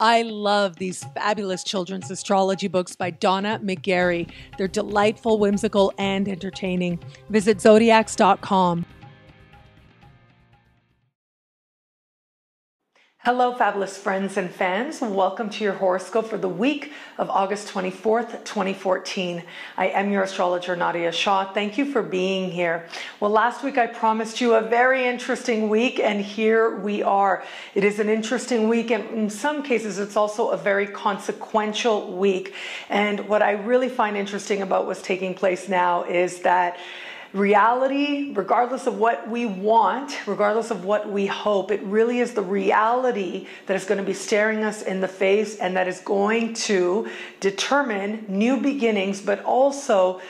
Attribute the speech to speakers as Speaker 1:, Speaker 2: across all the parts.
Speaker 1: I love these fabulous children's astrology books by Donna McGarry. They're delightful, whimsical, and entertaining. Visit zodiacs.com. Hello, fabulous friends and fans. Welcome to your horoscope for the week of August 24th, 2014. I am your astrologer, Nadiya Shah. Thank you for being here. Well, last week I promised you a very interesting week, and here we are. It is an interesting week, and in some cases it's also a very consequential week. And what I really find interesting about what's taking place now is that reality, regardless of what we want, regardless of what we hope, it really is the reality that is going to be staring us in the face and that is going to determine new beginnings, but also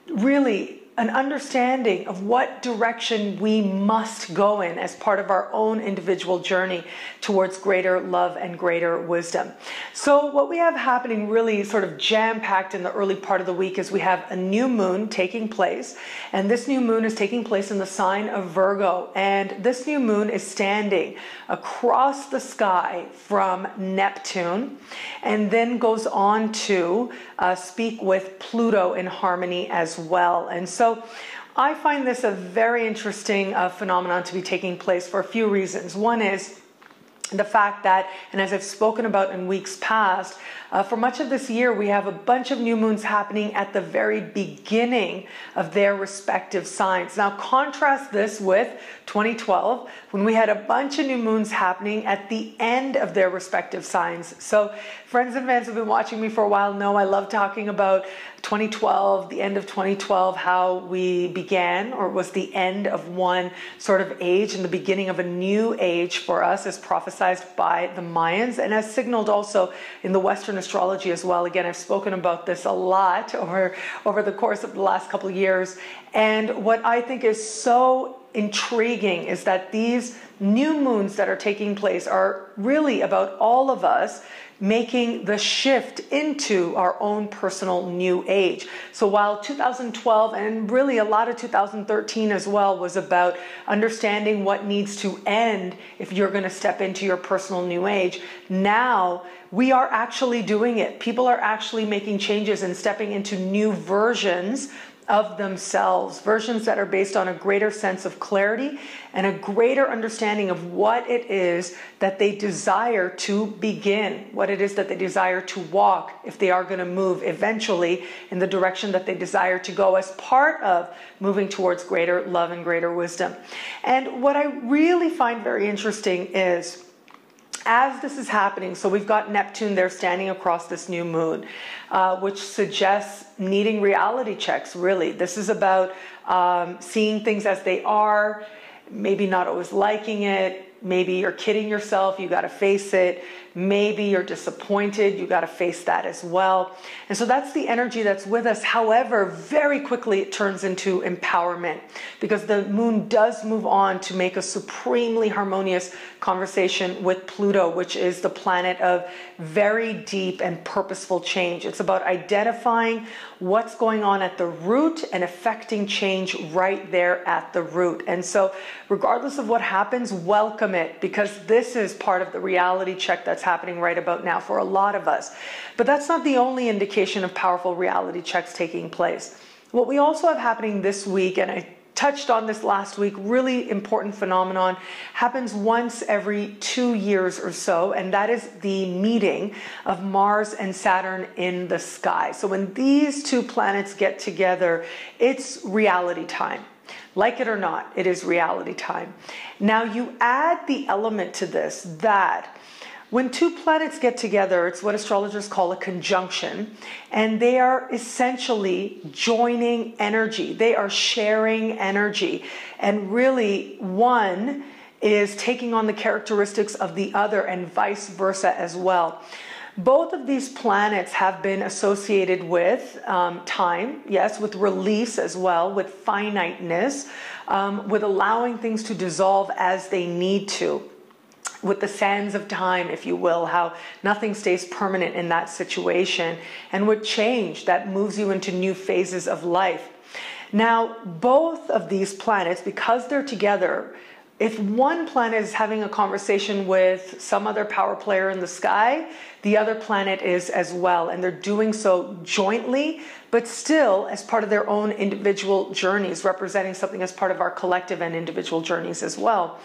Speaker 1: really an understanding of what direction we must go in as part of our own individual journey towards greater love and greater wisdom. So what we have happening really sort of jam-packed in the early part of the week is we have a new moon taking place, and this new moon is taking place in the sign of Virgo, and this new moon is standing across the sky from Neptune and then goes on to speak with Pluto in harmony as well. And so I find this a very interesting phenomenon to be taking place for a few reasons. One is the fact that, and as I've spoken about in weeks past, for much of this year, we have a bunch of new moons happening at the very beginning of their respective signs. Now, contrast this with 2012, when we had a bunch of new moons happening at the end of their respective signs. So friends and fans who've been watching me for a while know I love talking about 2012, the end of 2012, how we began, or was the end of one sort of age and the beginning of a new age for us, as prophesized by the Mayans and as signaled also in the Western astrology as well. Again, I've spoken about this a lot over the course of the last couple of years. And what I think is so intriguing is that these new moons that are taking place are really about all of us making the shift into our own personal new age. So while 2012 and really a lot of 2013 as well was about understanding what needs to end if you're going to step into your personal new age, now we are actually doing it. People are actually making changes and stepping into new versions of themselves, versions that are based on a greater sense of clarity and a greater understanding of what it is that they desire to begin, what it is that they desire to walk if they are going to move eventually in the direction that they desire to go as part of moving towards greater love and greater wisdom. And what I really find very interesting is, as this is happening, so we've got Neptune there standing across this new moon, which suggests needing reality checks, really. This is about seeing things as they are, maybe not always liking it. Maybe you're kidding yourself, you got to face it. Maybe you're disappointed, you got to face that as well. And so that's the energy that's with us. However, very quickly it turns into empowerment, because the moon does move on to make a supremely harmonious conversation with Pluto, which is the planet of very deep and purposeful change. It's about identifying what's going on at the root and affecting change right there at the root. And so regardless of what happens, welcome it, because this is part of the reality check that's happening right about now for a lot of us. But that's not the only indication of powerful reality checks taking place. What we also have happening this week, and I touched on this last week, really important phenomenon, happens once every 2 years or so, and that is the meeting of Mars and Saturn in the sky. So when these two planets get together, it's reality time. Like it or not, it is reality time. Now you add the element to this that when two planets get together, it's what astrologers call a conjunction, and they are essentially joining energy. They are sharing energy, and really one is taking on the characteristics of the other and vice versa as well. Both of these planets have been associated with time, yes, with release as well, with finiteness, with allowing things to dissolve as they need to, with the sands of time, if you will, how nothing stays permanent in that situation, and with change that moves you into new phases of life. Now, both of these planets, because they're together, if one planet is having a conversation with some other power player in the sky, the other planet is as well. And they're doing so jointly, but still as part of their own individual journeys, representing something as part of our collective and individual journeys as well.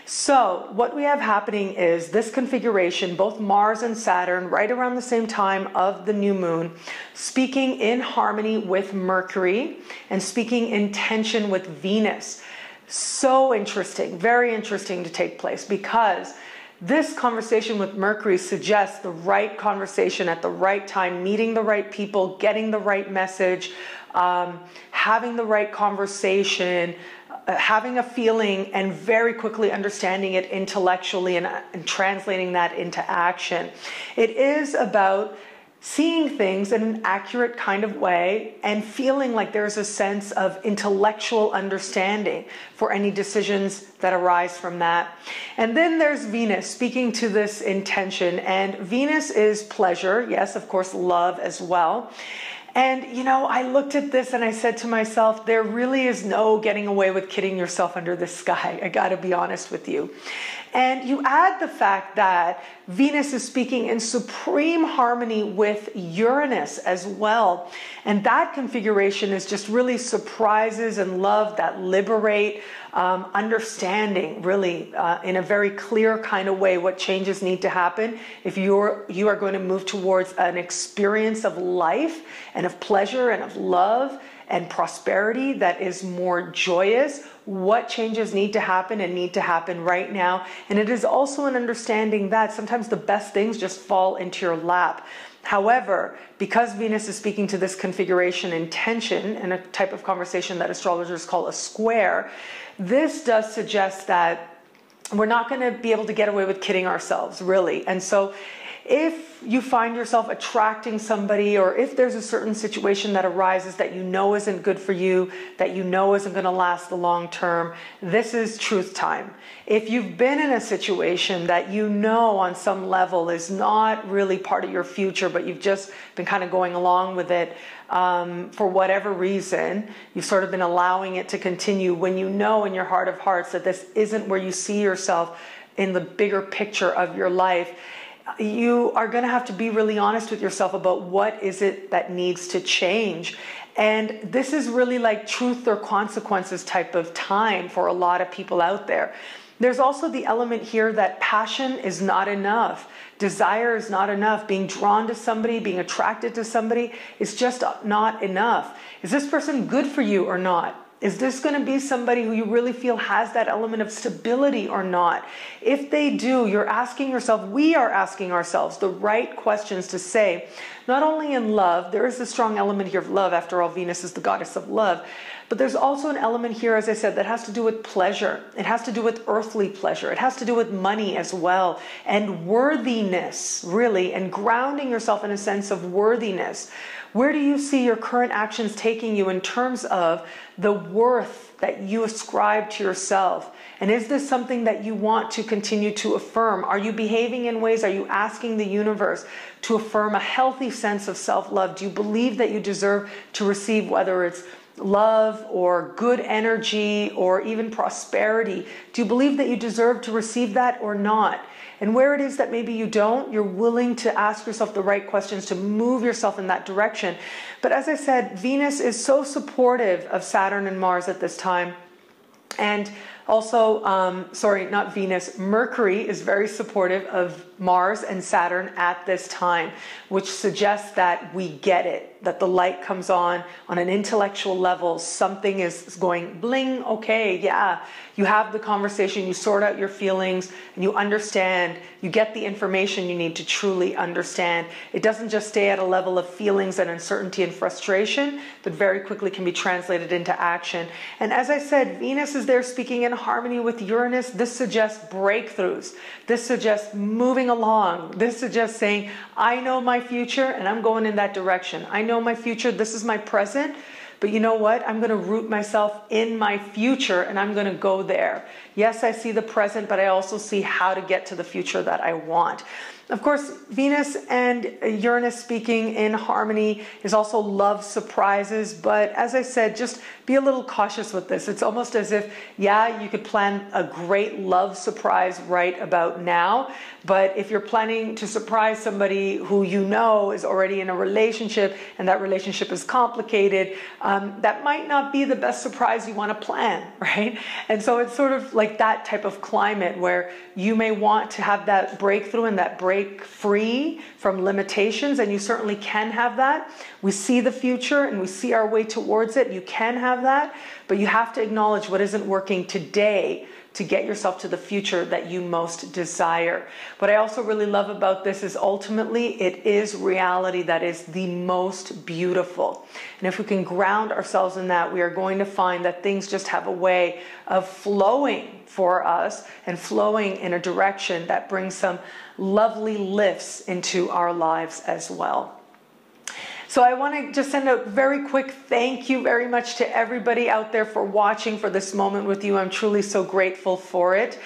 Speaker 1: So what we have happening is this configuration, both Mars and Saturn, right around the same time of the new moon, speaking in harmony with Mercury and speaking in tension with Venus. So interesting, very interesting to take place, because this conversation with Mercury suggests the right conversation at the right time, meeting the right people, getting the right message, having the right conversation, having a feeling, and very quickly understanding it intellectually and translating that into action. It is about seeing things in an accurate kind of way and feeling like there's a sense of intellectual understanding for any decisions that arise from that. And then there's Venus speaking to this intention, and Venus is pleasure, yes, of course, love as well. And, you know, I looked at this and I said to myself, there really is no getting away with kidding yourself under the sky. I got to be honest with you. And you add the fact that Venus is speaking in supreme harmony with Uranus as well. And that configuration is just really surprises and love that liberate, understanding really in a very clear kind of way what changes need to happen if you are going to move towards an experience of life and of pleasure and of love and prosperity that is more joyous. What changes need to happen and need to happen right now. And it is also an understanding that sometimes the best things just fall into your lap. However, because Venus is speaking to this configuration in tension and a type of conversation that astrologers call a square, this does suggest that we're not going to be able to get away with kidding ourselves, really. And so if you find yourself attracting somebody, or if there's a certain situation that arises that you know isn't good for you, that you know isn't going to last the long term, this is truth time. If you've been in a situation that you know on some level is not really part of your future, but you've just been kind of going along with it for whatever reason, you've sort of been allowing it to continue, when you know in your heart of hearts that this isn't where you see yourself in the bigger picture of your life, you are going to have to be really honest with yourself about what is it that needs to change. And this is really like truth or consequences type of time for a lot of people out there. There's also the element here that passion is not enough. Desire is not enough. Being drawn to somebody, being attracted to somebody is just not enough. Is this person good for you or not? Is this going to be somebody who you really feel has that element of stability or not? If they do, you're asking yourself, we are asking ourselves the right questions to say, not only in love, there is a strong element here of love. After all, Venus is the goddess of love. But there's also an element here, as I said, that has to do with pleasure. It has to do with earthly pleasure. It has to do with money as well, and worthiness, really, and grounding yourself in a sense of worthiness. Where do you see your current actions taking you in terms of the worth that you ascribe to yourself? And is this something that you want to continue to affirm? Are you behaving in ways, are you asking the universe to affirm a healthy sense of self-love? Do you believe that you deserve to receive, whether it's love or good energy or even prosperity? Do you believe that you deserve to receive that or not? And where it is that maybe you don't, you're willing to ask yourself the right questions to move yourself in that direction. But as I said, Venus is so supportive of Saturn and Mars at this time. And also, sorry, not Venus, Mercury is very supportive of Mars and Saturn at this time, which suggests that we get it, that the light comes on an intellectual level, something is going bling, okay, yeah. You have the conversation, you sort out your feelings, and you understand, you get the information you need to truly understand. It doesn't just stay at a level of feelings and uncertainty and frustration, but very quickly can be translated into action. And as I said, Venus is there speaking in harmony with Uranus. This suggests breakthroughs. This suggests moving along. This suggests saying, I know my future and I'm going in that direction. I know my future, this is my present. But you know what? I'm going to root myself in my future and I'm going to go there. Yes, I see the present, but I also see how to get to the future that I want. Of course, Venus and Uranus speaking in harmony is also love surprises. But as I said, just be a little cautious with this. It's almost as if, yeah, you could plan a great love surprise right about now. But if you're planning to surprise somebody who you know is already in a relationship and that relationship is complicated, that might not be the best surprise you want to plan, right? And so it's sort of like that type of climate where you may want to have that breakthrough and that break free from limitations, and you certainly can have that. We see the future and we see our way towards it. You can have that, but you have to acknowledge what isn't working today to get yourself to the future that you most desire. What I also really love about this is ultimately it is reality that is the most beautiful. And if we can ground ourselves in that, we are going to find that things just have a way of flowing for us and flowing in a direction that brings some lovely lifts into our lives as well. So I want to just send a very quick thank you very much to everybody out there for watching, for this moment with you. I'm truly so grateful for it.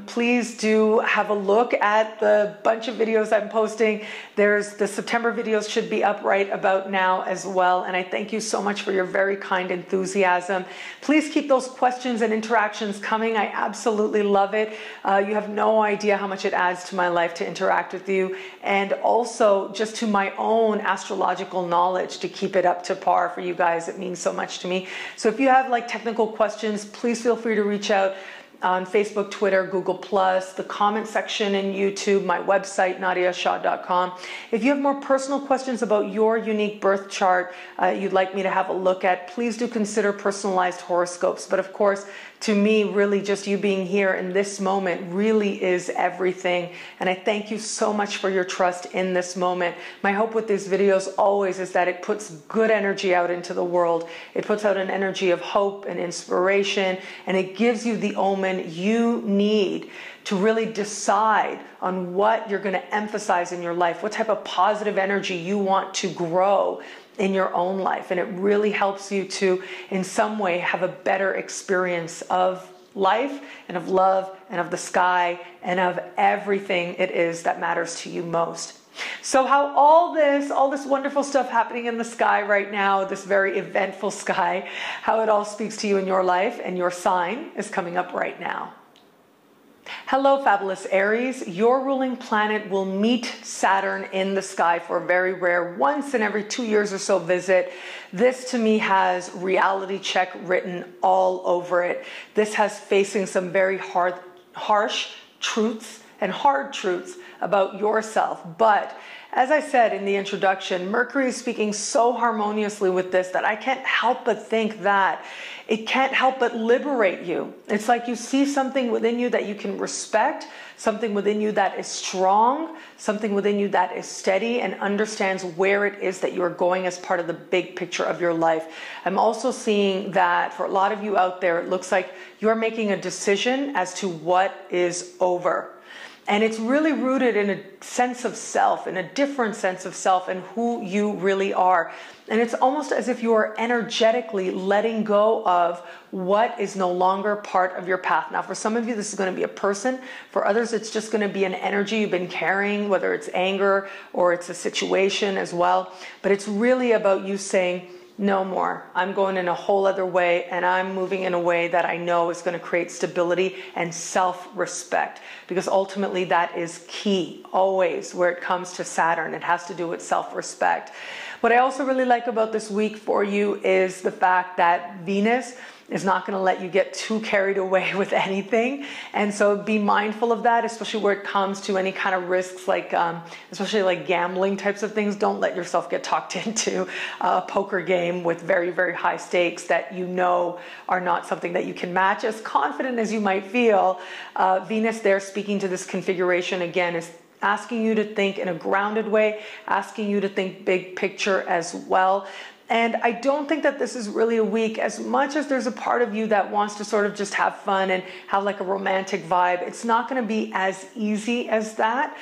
Speaker 1: Please do have a look at the bunch of videos I'm posting. There's the September videos should be up right about now as well. And I thank you so much for your very kind enthusiasm. Please keep those questions and interactions coming. I absolutely love it. You have no idea how much it adds to my life to interact with you, and also just to my own astrological knowledge to keep it up to par for you guys. It means so much to me. So if you have like technical questions, please feel free to reach out on Facebook, Twitter, Google+, the comment section in YouTube, my website, nadiyashah.com. If you have more personal questions about your unique birth chart you'd like me to have a look at, please do consider personalized horoscopes. But of course, to me, really just you being here in this moment really is everything. And I thank you so much for your trust in this moment. My hope with these videos always is that it puts good energy out into the world. It puts out an energy of hope and inspiration, and it gives you the omen you need to really decide on what you're going to emphasize in your life, what type of positive energy you want to grow in your own life. And it really helps you to, in some way, have a better experience of life and of love and of the sky and of everything it is that matters to you most. So how all this wonderful stuff happening in the sky right now, this very eventful sky, how it all speaks to you in your life and your sign is coming up right now. Hello, fabulous Aries. Your ruling planet will meet Saturn in the sky for a very rare once in every 2 years or so visit. This to me has reality check written all over it. This has facing some very harsh truths and hard truths about yourself. But as I said in the introduction, Mercury is speaking so harmoniously with this that I can't help but think that it can't help but liberate you. It's like you see something within you that you can respect, something within you that is strong, something within you that is steady and understands where it is that you're going as part of the big picture of your life. I'm also seeing that for a lot of you out there, it looks like you're making a decision as to what is over. And it's really rooted in a sense of self, in a different sense of self and who you really are. And it's almost as if you are energetically letting go of what is no longer part of your path. Now, for some of you, this is going to be a person. For others, it's just going to be an energy you've been carrying, whether it's anger or it's a situation as well. But it's really about you saying, no more. I'm going in a whole other way, and I'm moving in a way that I know is going to create stability and self-respect, because ultimately that is key always where it comes to Saturn. It has to do with self-respect. What I also really like about this week for you is the fact that Venus is not going to let you get too carried away with anything. And so be mindful of that, especially where it comes to any kind of risks, like especially like gambling types of things. Don't let yourself get talked into a poker game with very, very high stakes that you know are not something that you can match. As confident as you might feel, Venus there speaking to this configuration again is asking you to think in a grounded way, asking you to think big picture as well. And I don't think that this is really a week, as much as there's a part of you that wants to sort of just have fun and have like a romantic vibe. It's not going to be as easy as that,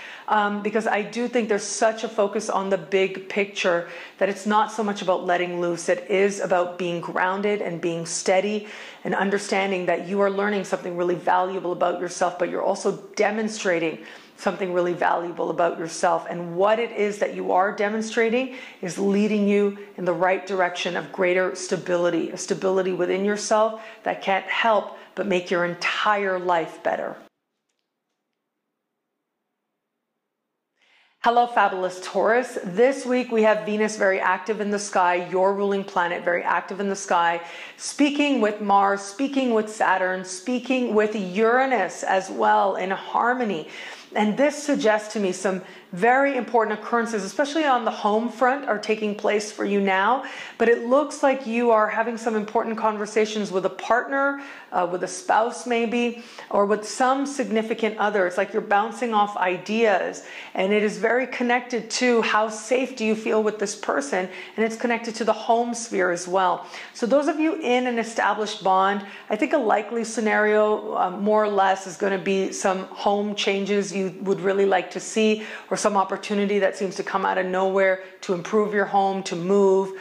Speaker 1: because I do think there's such a focus on the big picture that it's not so much about letting loose. It is about being grounded and being steady and understanding that you are learning something really valuable about yourself, but you're also demonstrating something really valuable about yourself. And what it is that you are demonstrating is leading you in the right direction of greater stability, a stability within yourself that can't help but make your entire life better. Hello, fabulous Taurus. This week we have Venus very active in the sky, your ruling planet very active in the sky, speaking with Mars, speaking with Saturn, speaking with Uranus as well in harmony. And this suggests to me some very important occurrences, especially on the home front, are taking place for you now. But it looks like you are having some important conversations with a partner, with a spouse maybe, or with some significant other. It's like you're bouncing off ideas, and it is very connected to how safe do you feel with this person, and it's connected to the home sphere as well. So those of you in an established bond, I think a likely scenario more or less is going to be some home changes you would really like to see, or some opportunity that seems to come out of nowhere to improve your home, to move,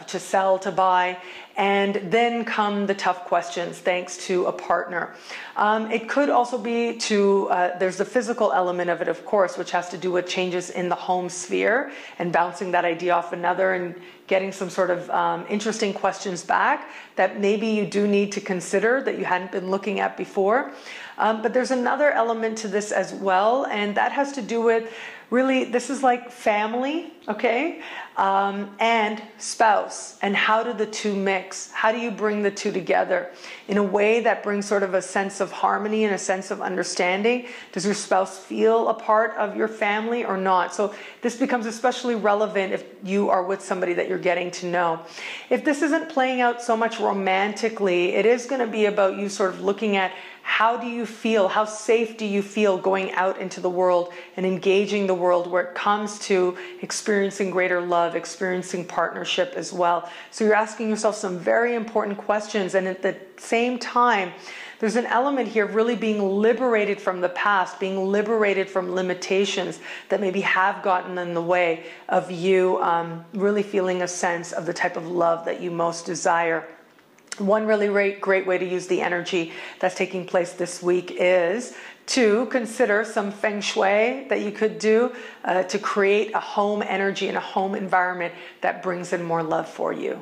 Speaker 1: to sell, to buy. And then come the tough questions thanks to a partner. It could also be to, there's the physical element of it, of course, which has to do with changes in the home sphere and bouncing that idea off another and getting some sort of interesting questions back that maybe you do need to consider that you hadn't been looking at before. But there's another element to this as well, and that has to do with really, this is like family, okay, and spouse, and how do the two mix? How do you bring the two together in a way that brings sort of a sense of harmony and a sense of understanding? Does your spouse feel a part of your family or not? So this becomes especially relevant if you are with somebody that you're getting to know. If this isn't playing out so much romantically, it is going to be about you sort of looking at how do you feel, how safe do you feel going out into the world and engaging the world where it comes to experiencing greater love, experiencing partnership as well. So you're asking yourself some very important questions, and at the same time, there's an element here of really being liberated from the past, being liberated from limitations that maybe have gotten in the way of you really feeling a sense of the type of love that you most desire. One really great way to use the energy that's taking place this week is to consider some feng shui that you could do to create a home energy and a home environment that brings in more love for you.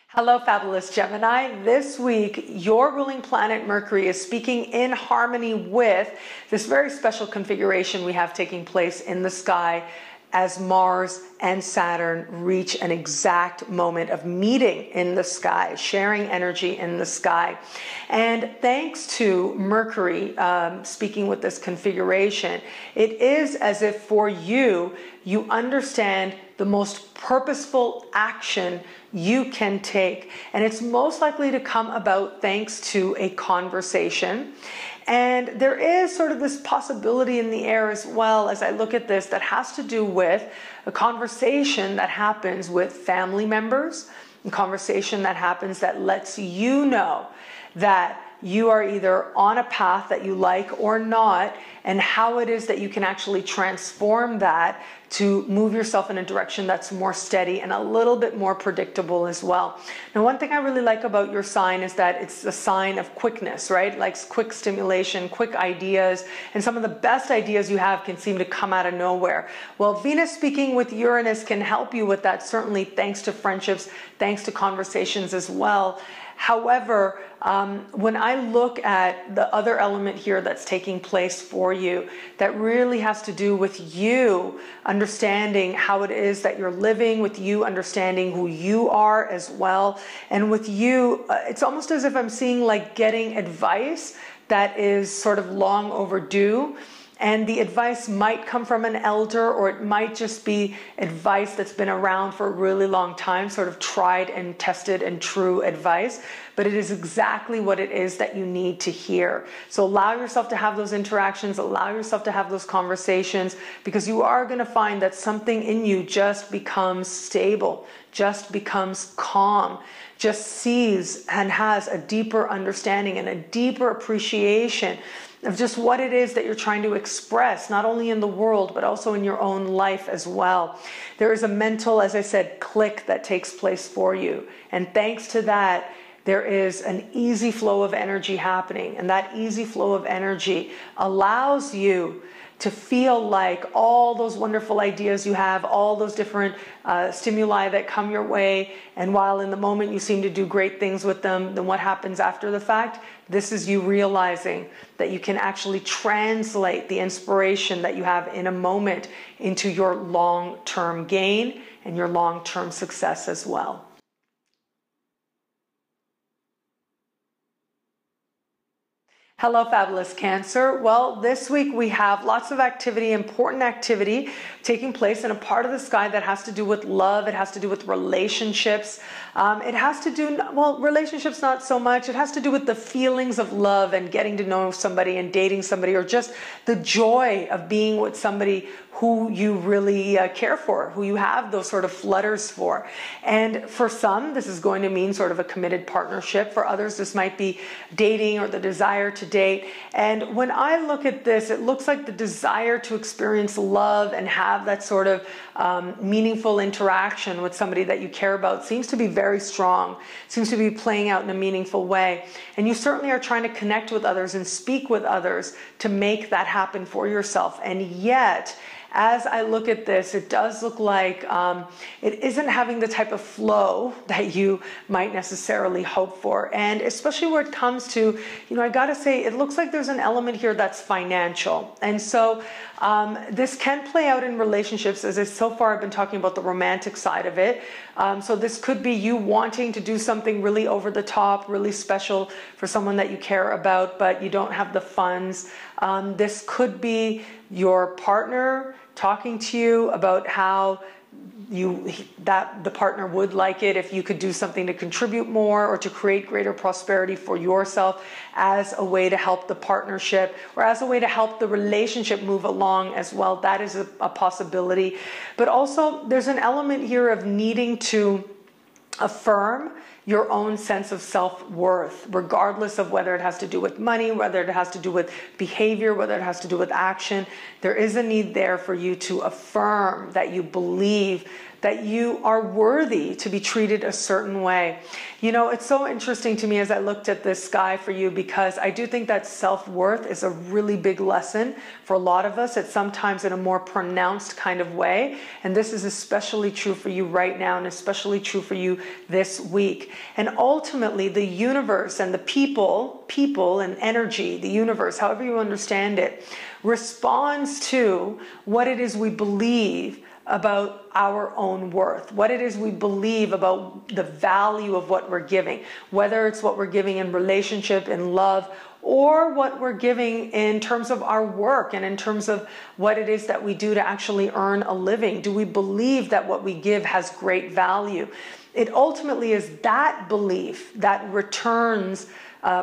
Speaker 1: Hello, fabulous Gemini. This week, your ruling planet Mercury is speaking in harmony with this very special configuration we have taking place in the sky as Mars and Saturn reach an exact moment of meeting in the sky, sharing energy in the sky. And thanks to Mercury speaking with this configuration, it is as if for you, you understand the most purposeful action you can take. And it's most likely to come about thanks to a conversation. And there is sort of this possibility in the air as well as I look at this that has to do with a conversation that happens with family members, a conversation that happens that lets you know that you are either on a path that you like or not, and how it is that you can actually transform that to move yourself in a direction that's more steady and a little bit more predictable as well. Now, one thing I really like about your sign is that it's a sign of quickness, right? Like quick stimulation, quick ideas, and some of the best ideas you have can seem to come out of nowhere. Well, Venus speaking with Uranus can help you with that, certainly thanks to friendships, thanks to conversations as well. However, when I look at the other element here that's taking place for you, that really has to do with you understanding how it is that you're living, with you understanding who you are as well. And with you, it's almost as if I'm seeing like getting advice that is sort of long overdue. And the advice might come from an elder, or it might just be advice that's been around for a really long time, sort of tried and tested and true advice. But it is exactly what it is that you need to hear. So allow yourself to have those interactions, allow yourself to have those conversations, because you are going to find that something in you just becomes stable, just becomes calm, just sees and has a deeper understanding and a deeper appreciation of just what it is that you're trying to express, not only in the world, but also in your own life as well. There is a mental, as I said, click that takes place for you. And thanks to that, there is an easy flow of energy happening. And that easy flow of energy allows you to feel like all those wonderful ideas you have, all those different stimuli that come your way, and while in the moment you seem to do great things with them, then what happens after the fact? This is you realizing that you can actually translate the inspiration that you have in a moment into your long-term gain and your long-term success as well. Hello, fabulous Cancer. Well, this week we have lots of activity, important activity taking place in a part of the sky that has to do with love. It has to do with relationships. It has to do, well, relationships not so much. It has to do with the feelings of love and getting to know somebody and dating somebody, or just the joy of being with somebody who you really care for, who you have those sort of flutters for. And for some, this is going to mean sort of a committed partnership. For others, this might be dating or the desire to date. And when I look at this, it looks like the desire to experience love and have that sort of meaningful interaction with somebody that you care about seems to be very strong, seems to be playing out in a meaningful way. And you certainly are trying to connect with others and speak with others to make that happen for yourself. And yet, as I look at this, it does look like it isn't having the type of flow that you might necessarily hope for. And especially where it comes to, I gotta say, it looks like there's an element here that's financial. And so this can play out in relationships, as so far I've been talking about the romantic side of it. So this could be you wanting to do something really over the top, really special for someone that you care about, but you don't have the funds. This could be your partner talking to you about how the partner would like it if you could do something to contribute more or to create greater prosperity for yourself as a way to help the partnership or as a way to help the relationship move along as well. That is a possibility. But also there's an element here of needing to affirm your own sense of self-worth, regardless of whether it has to do with money, whether it has to do with behavior, whether it has to do with action. There is a need there for you to affirm that you believe that you are worthy to be treated a certain way. It's so interesting to me as I looked at this sky for you, because I do think that self-worth is a really big lesson for a lot of us. It's sometimes in a more pronounced kind of way. And this is especially true for you right now, and especially true for you this week. And ultimately, the universe and the people and energy, the universe, however you understand it, responds to what it is we believe about our own worth, what it is we believe about the value of what we're giving, whether it's what we're giving in relationship, in love, or what we're giving in terms of our work and in terms of what it is that we do to actually earn a living. Do we believe that what we give has great value? It ultimately is that belief that returns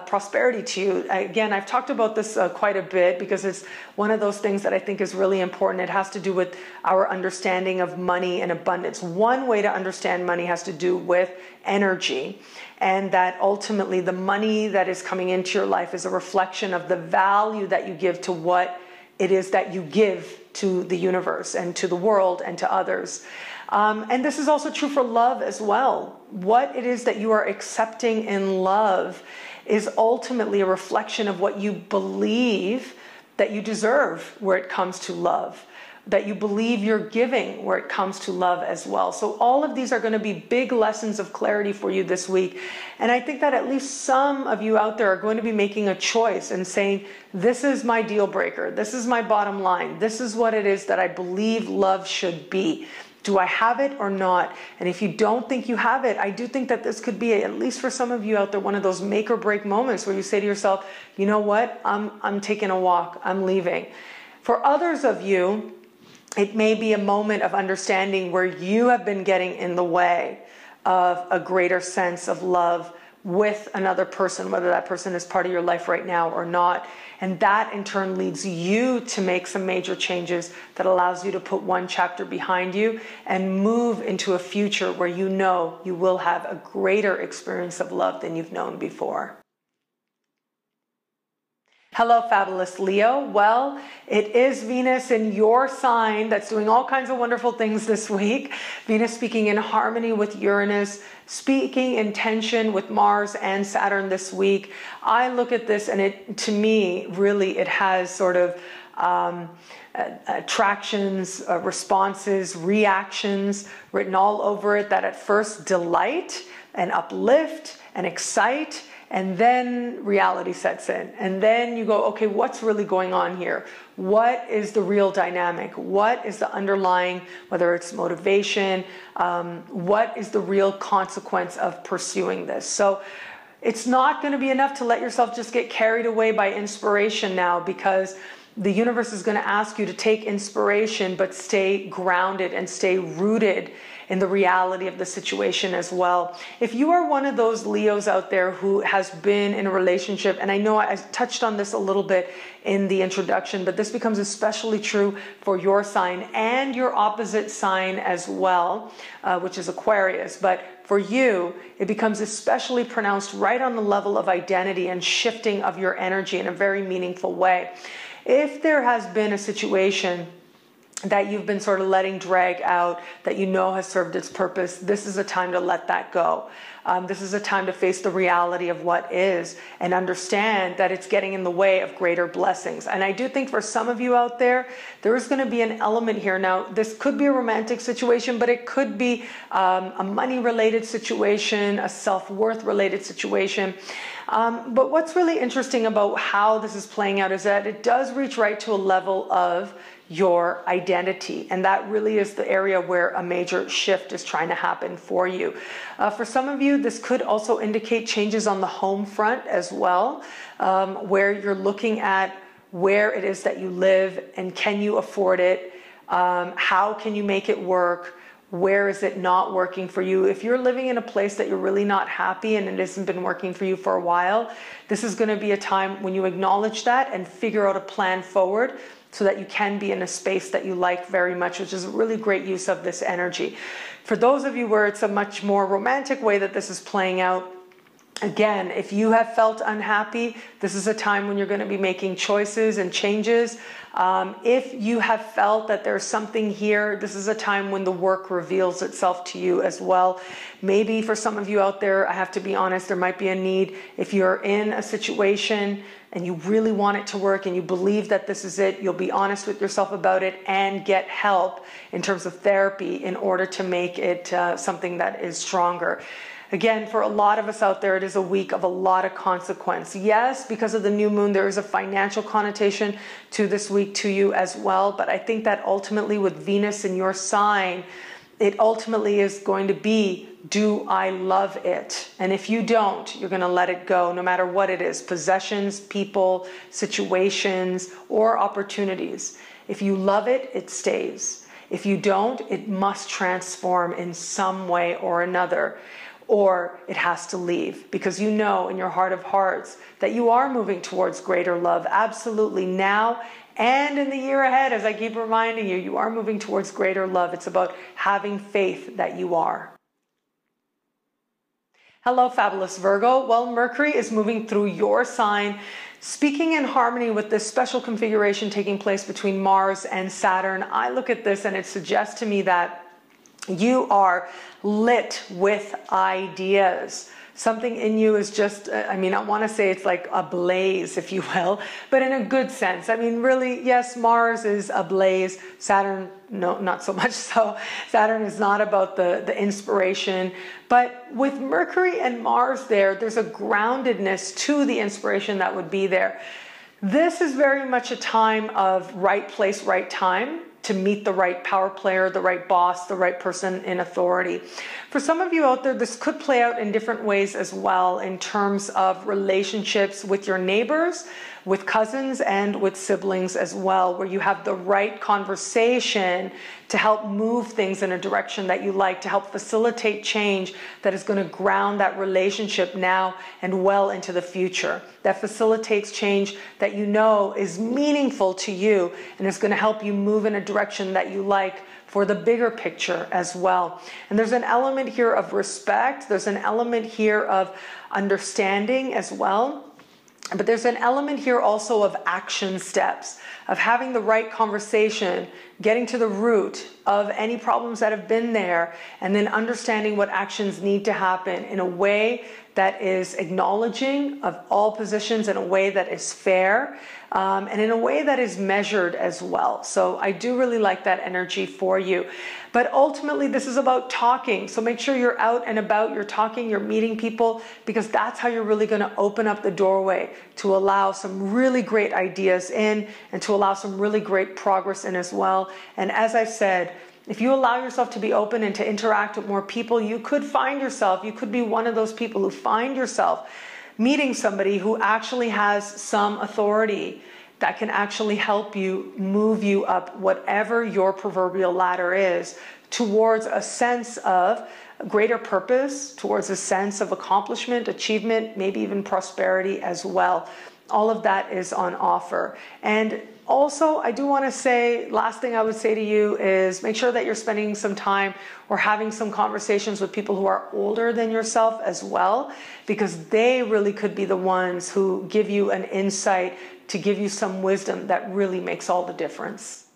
Speaker 1: prosperity to you. Again, I've talked about this quite a bit because it's one of those things that I think is really important. It has to do with our understanding of money and abundance. One way to understand money has to do with energy, and that ultimately the money that is coming into your life is a reflection of the value that you give to what it is that you give to the universe and to the world and to others. And this is also true for love as well. What it is that you are accepting in love is ultimately a reflection of what you believe that you deserve where it comes to love, that you believe you're giving where it comes to love as well. So all of these are going to be big lessons of clarity for you this week. And I think that at least some of you out there are going to be making a choice and saying, this is my deal breaker. This is my bottom line. This is what it is that I believe love should be. Do I have it or not? And if you don't think you have it, I do think that this could be, at least for some of you out there, one of those make or break moments where you say to yourself, you know what? I'm taking a walk. I'm leaving. For others of you, it may be a moment of understanding where you have been getting in the way of a greater sense of love with another person, whether that person is part of your life right now or not. And that in turn leads you to make some major changes that allows you to put one chapter behind you and move into a future where you know you will have a greater experience of love than you've known before. Hello, fabulous Leo. Well, it is Venus in your sign that's doing all kinds of wonderful things this week. Venus speaking in harmony with Uranus, speaking in tension with Mars and Saturn this week. I look at this and to me, really, it has sort of attractions, responses, reactions written all over it that at first delight and uplift and excite, and then reality sets in. And then you go, okay, what's really going on here? What is the real dynamic? What is the underlying, whether it's motivation, what is the real consequence of pursuing this? So it's not going to be enough to let yourself just get carried away by inspiration now, because the universe is going to ask you to take inspiration, but stay grounded and stay rooted in the reality of the situation as well. If you are one of those Leos out there who has been in a relationship, and I know I touched on this a little bit in the introduction, but this becomes especially true for your sign and your opposite sign as well, which is Aquarius. But for you, it becomes especially pronounced right on the level of identity and shifting of your energy in a very meaningful way. If there has been a situation that you've been sort of letting drag out, that you know has served its purpose, this is a time to let that go. This is a time to face the reality of what is and understand that it's getting in the way of greater blessings. And I do think for some of you out there, there is going to be an element here. Now, this could be a romantic situation, but it could be a money-related situation, a self-worth related situation. But what's really interesting about how this is playing out is that it does reach right to a level of your identity. And that really is the area where a major shift is trying to happen for you. For some of you, this could also indicate changes on the home front as well, where you're looking at where it is that you live and can you afford it? How can you make it work? Where is it not working for you? If you're living in a place that you're really not happy and it hasn't been working for you for a while, this is going to be a time when you acknowledge that and figure out a plan forward so that you can be in a space that you like very much, which is a really great use of this energy. For those of you where it's a much more romantic way that this is playing out, again, if you have felt unhappy, this is a time when you're going to be making choices and changes. If you have felt that there's something here, this is a time when the work reveals itself to you as well. Maybe for some of you out there, I have to be honest, there might be a need. If you're in a situation and you really want it to work and you believe that this is it, you'll be honest with yourself about it and get help in terms of therapy in order to make it something that is stronger. Again, for a lot of us out there, it is a week of a lot of consequence. Yes, because of the new moon, there is a financial connotation to this week to you as well. But I think that ultimately with Venus in your sign, it ultimately is going to be, do I love it? And if you don't, you're going to let it go, no matter what it is, possessions, people, situations, or opportunities. If you love it, it stays. If you don't, it must transform in some way or another. Or it has to leave, because you know in your heart of hearts that you are moving towards greater love, absolutely, now and in the year ahead. As I keep reminding you, you are moving towards greater love. It's about having faith that you are. Hello, fabulous Virgo. Well, Mercury is moving through your sign, speaking in harmony with this special configuration taking place between Mars and Saturn. I look at this and it suggests to me that you are lit with ideas. Something in you is just, I want to say it's like ablaze, if you will, but in a good sense. I mean, really, yes, Mars is ablaze. Saturn, no, not so much so. Saturn is not about the inspiration. But with Mercury and Mars there's a groundedness to the inspiration that would be there. This is very much a time of right place, right time, to meet the right power player, the right boss, the right person in authority. For some of you out there, this could play out in different ways as well, in terms of relationships with your neighbors, with cousins, and with siblings as well, where you have the right conversation to help move things in a direction that you like, to help facilitate change that is going to ground that relationship now and well into the future. That facilitates change that you know is meaningful to you and is going to help you move in a direction that you like for the bigger picture as well. And there's an element here of respect. There's an element here of understanding as well. But there's an element here also of action steps, of having the right conversation, getting to the root of any problems that have been there, and then understanding what actions need to happen in a way that is acknowledging of all positions, in a way that is fair, and in a way that is measured as well. So I do really like that energy for you. But ultimately, this is about talking. So make sure you're out and about, you're talking, you're meeting people, because that's how you're really going to open up the doorway to allow some really great ideas in and to allow some really great progress in as well. And as I said, if you allow yourself to be open and to interact with more people, you could find yourself, you could be one of those people who find yourself meeting somebody who actually has some authority that can actually help you move you up whatever your proverbial ladder is towards a sense of greater purpose, towards a sense of accomplishment, achievement, maybe even prosperity as well. All of that is on offer. And also, I do want to say, last thing I would say to you is make sure that you're spending some time or having some conversations with people who are older than yourself as well, because they really could be the ones who give you an insight, to give you some wisdom that really makes all the difference.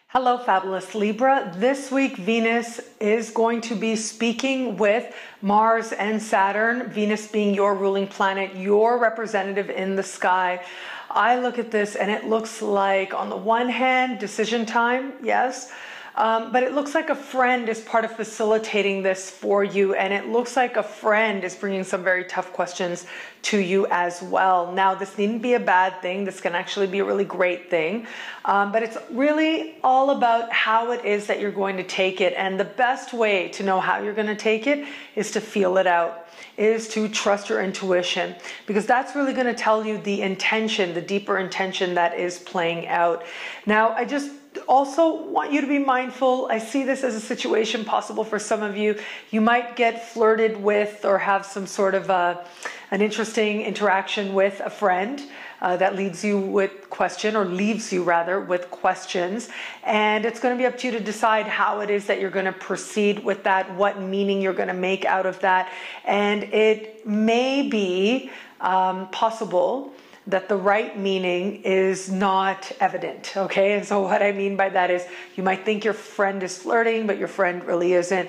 Speaker 1: Hello, fabulous Libra. This week, Venus is going to be speaking with Mars and Saturn, Venus being your ruling planet, your representative in the sky. I look at this and it looks like, on the one hand, decision time, yes, but it looks like a friend is part of facilitating this for you, and it looks like a friend is bringing some very tough questions to you as well. Now, this needn't be a bad thing. This can actually be a really great thing, but it's really all about how it is that you're going to take it, and the best way to know how you're going to take it is to feel it out, is to trust your intuition, because that's really going to tell you the intention, the deeper intention that is playing out. Now, I just also want you to be mindful. I see this as a situation possible for some of you. You might get flirted with or have some sort of an interesting interaction with a friend that leads you with question, or leaves you rather with questions. And it's going to be up to you to decide how it is that you're going to proceed with that, what meaning you're going to make out of that. And it may be possible that the right meaning is not evident, okay? And so what I mean by that is, you might think your friend is flirting, but your friend really isn't.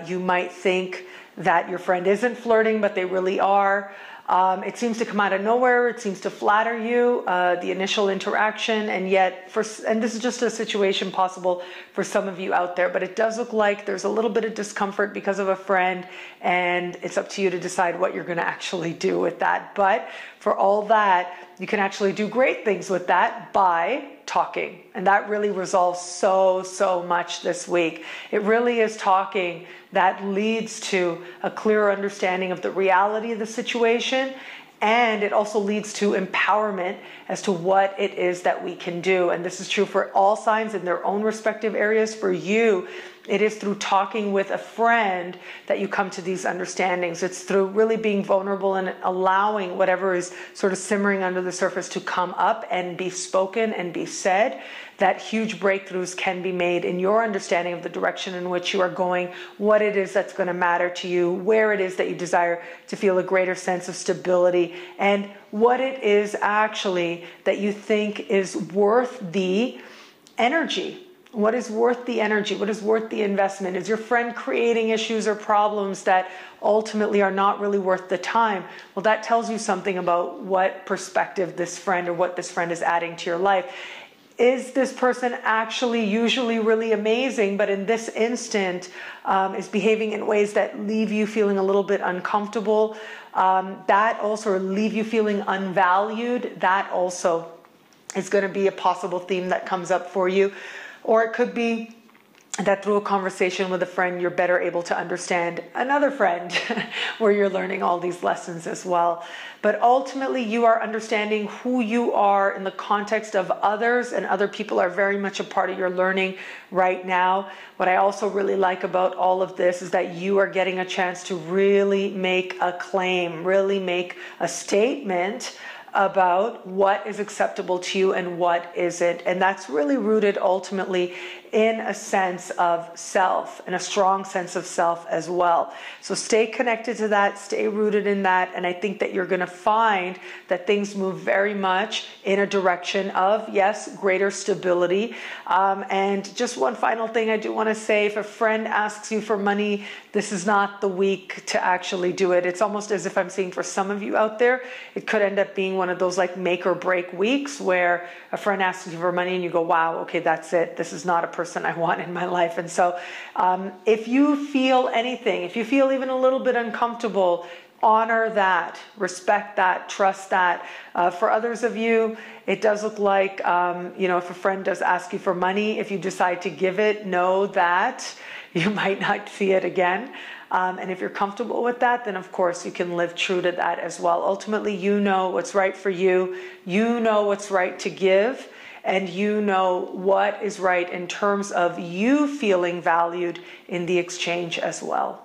Speaker 1: You might think that your friend isn't flirting, but they really are. It seems to come out of nowhere. It seems to flatter you, the initial interaction, and yet, and this is just a situation possible for some of you out there, but it does look like there's a little bit of discomfort because of a friend, and it's up to you to decide what you're going to actually do with that. But for all that, you can actually do great things with that by talking. And that really resolves so much this week. It really is talking that leads to a clearer understanding of the reality of the situation. And it also leads to empowerment as to what it is that we can do. And this is true for all signs in their own respective areas. For you, it is through talking with a friend that you come to these understandings. It's through really being vulnerable and allowing whatever is sort of simmering under the surface to come up and be spoken and be said, that huge breakthroughs can be made in your understanding of the direction in which you are going, what it is that's going to matter to you, where it is that you desire to feel a greater sense of stability, and what it is actually that you think is worth the energy. What is worth the energy? What is worth the investment? Is your friend creating issues or problems that ultimately are not really worth the time? Well, that tells you something about what perspective this friend, or what this friend is adding to your life. Is this person actually usually really amazing, but in this instant is behaving in ways that leave you feeling a little bit uncomfortable? That also, leave you feeling unvalued. That also is going to be a possible theme that comes up for you. Or it could be that through a conversation with a friend, you're better able to understand another friend where you're learning all these lessons as well. But ultimately, you are understanding who you are in the context of others, and other people are very much a part of your learning right now. What I also really like about all of this is that you are getting a chance to really make a claim, really make a statement about what is acceptable to you and what isn't. And that's really rooted ultimately in a sense of self and a strong sense of self as well. So stay connected to that, stay rooted in that. And I think that you're going to find that things move very much in a direction of, yes, greater stability. And just one final thing I do want to say, if a friend asks you for money, this is not the week to actually do it. It's almost as if I'm saying for some of you out there, it could end up being one of those like make or break weeks where a friend asks you for money and you go, wow, okay, that's it. This is not a person I want in my life. And so if you feel anything, if you feel even a little bit uncomfortable, honor that, respect that, trust that. For others of you, it does look like, if a friend does ask you for money, if you decide to give it, know that you might not see it again. And if you're comfortable with that, then of course you can live true to that as well. Ultimately, you know what's right for you. You know what's right to give. And you know what is right in terms of you feeling valued in the exchange as well.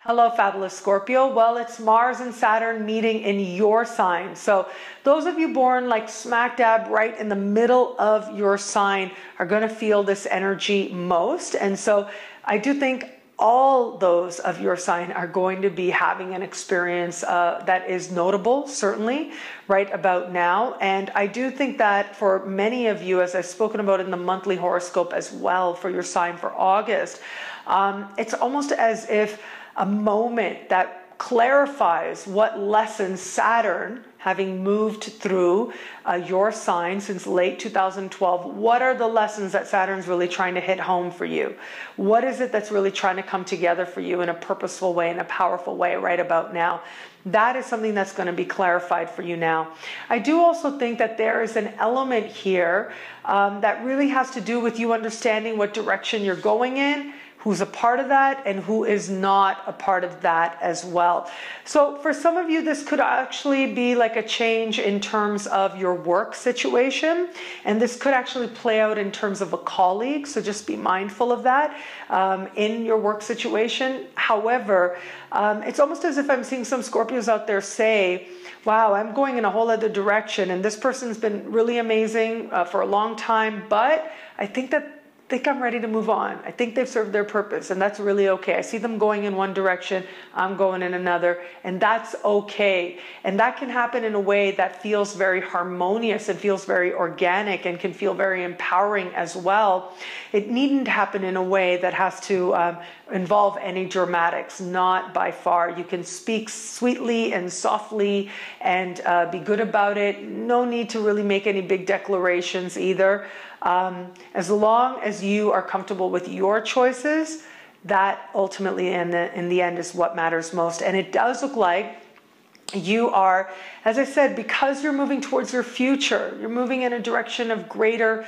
Speaker 1: Hello, fabulous Scorpio. Well, it's Mars and Saturn meeting in your sign. So those of you born like smack dab right in the middle of your sign are going to feel this energy most. And so I do think all those of your sign are going to be having an experience that is notable, certainly, right about now. And I do think that for many of you, as I've spoken about in the monthly horoscope as well for your sign for August, it's almost as if a moment that clarifies what lessons Saturn, having moved through your sign since late 2012, what are the lessons that Saturn's really trying to hit home for you? What is it that's really trying to come together for you in a purposeful way, in a powerful way right about now? That is something that's going to be clarified for you now. I do also think that there is an element here that really has to do with you understanding what direction you're going in, who's a part of that and who is not a part of that as well. So for some of you, this could actually be like a change in terms of your work situation. And this could actually play out in terms of a colleague. So just be mindful of that in your work situation. However, it's almost as if I'm seeing some Scorpios out there say, wow, I'm going in a whole other direction. And this person's been really amazing for a long time, but I think I'm ready to move on. I think they've served their purpose, and that's really okay. I see them going in one direction, I'm going in another, and that's okay. And that can happen in a way that feels very harmonious and feels very organic and can feel very empowering as well. It needn't happen in a way that has to involve any dramatics, not by far. You can speak sweetly and softly and be good about it. No need to really make any big declarations either. As long as you are comfortable with your choices, that ultimately in the end is what matters most. And it does look like you are, as I said, because you're moving towards your future, you're moving in a direction of greater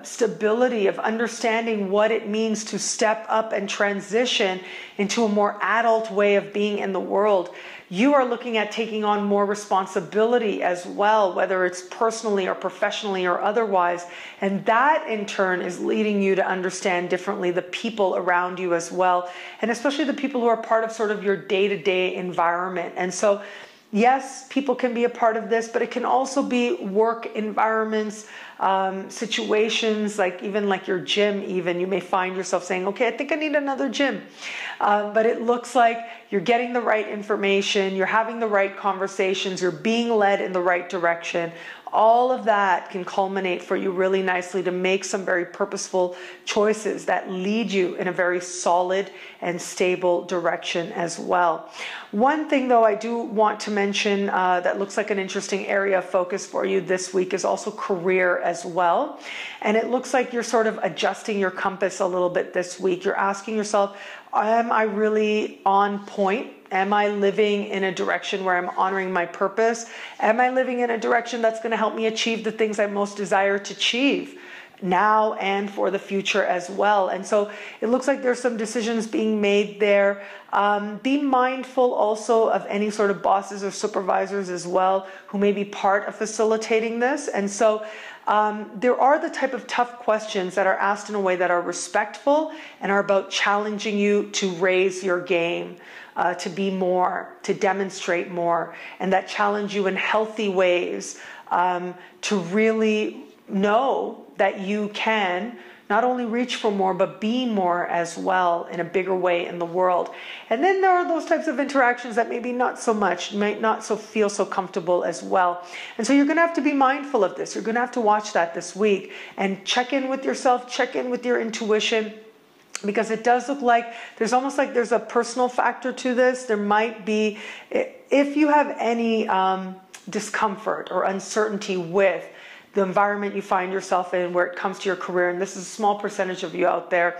Speaker 1: stability, of understanding what it means to step up and transition into a more adult way of being in the world. You are looking at taking on more responsibility as well, whether it's personally or professionally or otherwise. And that in turn is leading you to understand differently the people around you as well. And especially the people who are part of sort of your day-to-day environment. And so, yes, people can be a part of this, but it can also be work environments, situations, like even like your gym even. You may find yourself saying, okay, I think I need another gym. But it looks like you're getting the right information, you're having the right conversations, you're being led in the right direction. All of that can culminate for you really nicely to make some very purposeful choices that lead you in a very solid and stable direction as well. One thing though I do want to mention that looks like an interesting area of focus for you this week is also career as well. And it looks like you're sort of adjusting your compass a little bit this week. You're asking yourself, am I really on point? Am I living in a direction where I'm honoring my purpose? Am I living in a direction that's going to help me achieve the things I most desire to achieve now and for the future as well? And so it looks like there's some decisions being made there. Be mindful also of any sort of bosses or supervisors as well who may be part of facilitating this. And so there are the type of tough questions that are asked in a way that are respectful and are about challenging you to raise your game, to be more, to demonstrate more, and that challenge you in healthy ways, to really know that you can not only reach for more, but be more as well in a bigger way in the world. And then there are those types of interactions that maybe not so much, might not feel so comfortable as well. And so you're going to have to be mindful of this. You're going to have to watch that this week and check in with yourself, check in with your intuition, because it does look like there's almost like there's a personal factor to this. There might be, if you have any discomfort or uncertainty with the environment you find yourself in where it comes to your career, and this is a small percentage of you out there,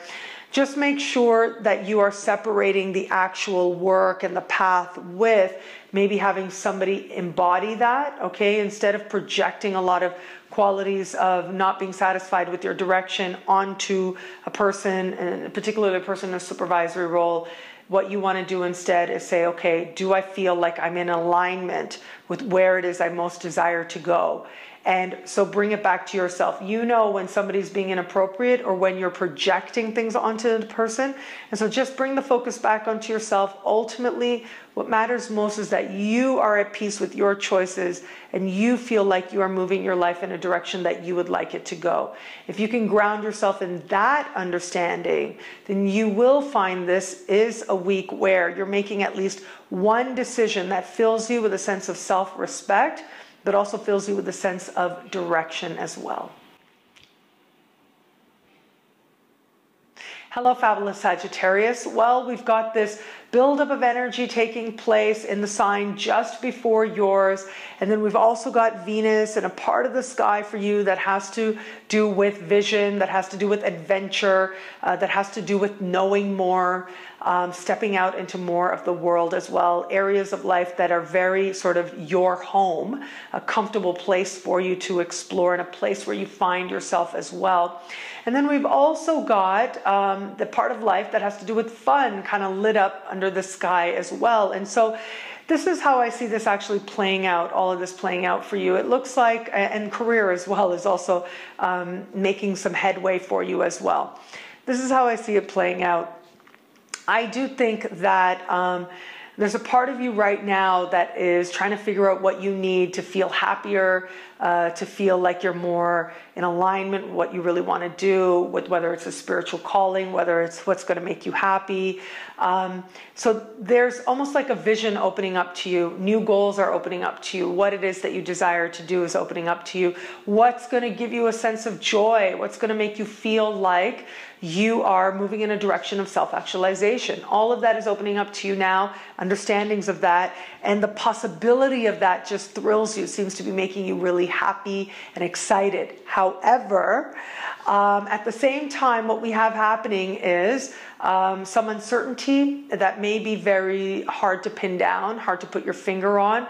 Speaker 1: just make sure that you are separating the actual work and the path with maybe having somebody embody that, okay? Instead of projecting a lot of qualities of not being satisfied with your direction onto a person, and particularly a person in a supervisory role, what you want to do instead is say, okay, do I feel like I'm in alignment with where it is I most desire to go? And so bring it back to yourself. You know when somebody's being inappropriate or when you're projecting things onto the person. And so just bring the focus back onto yourself. Ultimately, what matters most is that you are at peace with your choices and you feel like you are moving your life in a direction that you would like it to go. If you can ground yourself in that understanding, then you will find this is a week where you're making at least one decision that fills you with a sense of self-respect, but also fills you with a sense of direction as well. Hello, fabulous Sagittarius. Well, we've got this buildup of energy taking place in the sign just before yours. And then we've also got Venus and a part of the sky for you that has to do with vision, that has to do with adventure, that has to do with knowing more, stepping out into more of the world as well. Areas of life that are very sort of your home, a comfortable place for you to explore and a place where you find yourself as well. And then we've also got the part of life that has to do with fun kind of lit up under the sky as well. And so this is how I see this actually playing out, all of this playing out for you. It looks like, and career as well is also making some headway for you as well. This is how I see it playing out. I do think that there's a part of you right now that is trying to figure out what you need to feel happier, to feel like you're more in alignment with what you really want to do, with whether it's a spiritual calling, whether it's what's going to make you happy. So there's almost like a vision opening up to you. New goals are opening up to you. What it is that you desire to do is opening up to you. What's going to give you a sense of joy? What's going to make you feel like you are moving in a direction of self-actualization? All of that is opening up to you now, understandings of that, and the possibility of that just thrills you, seems to be making you really happy and excited. However, at the same time, what we have happening is some uncertainty that may be very hard to pin down, hard to put your finger on.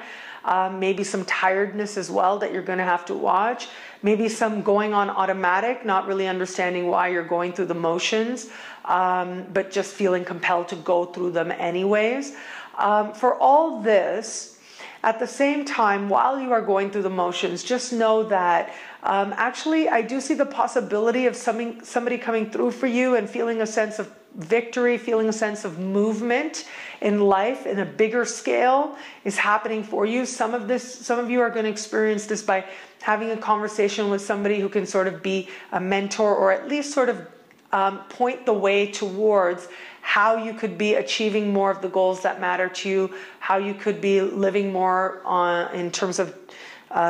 Speaker 1: Maybe some tiredness as well that you're going to have to watch. Maybe some going on automatic, not really understanding why you're going through the motions, but just feeling compelled to go through them anyways. For all this, at the same time, while you are going through the motions, just know that actually I do see the possibility of somebody coming through for you and feeling a sense of victory, feeling a sense of movement in life in a bigger scale is happening for you. Some of you are going to experience this by having a conversation with somebody who can sort of be a mentor, or at least sort of point the way towards how you could be achieving more of the goals that matter to you, how you could be living more in terms of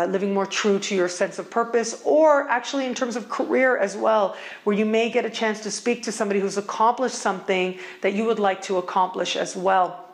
Speaker 1: living more true to your sense of purpose, or actually in terms of career as well, where you may get a chance to speak to somebody who's accomplished something that you would like to accomplish as well.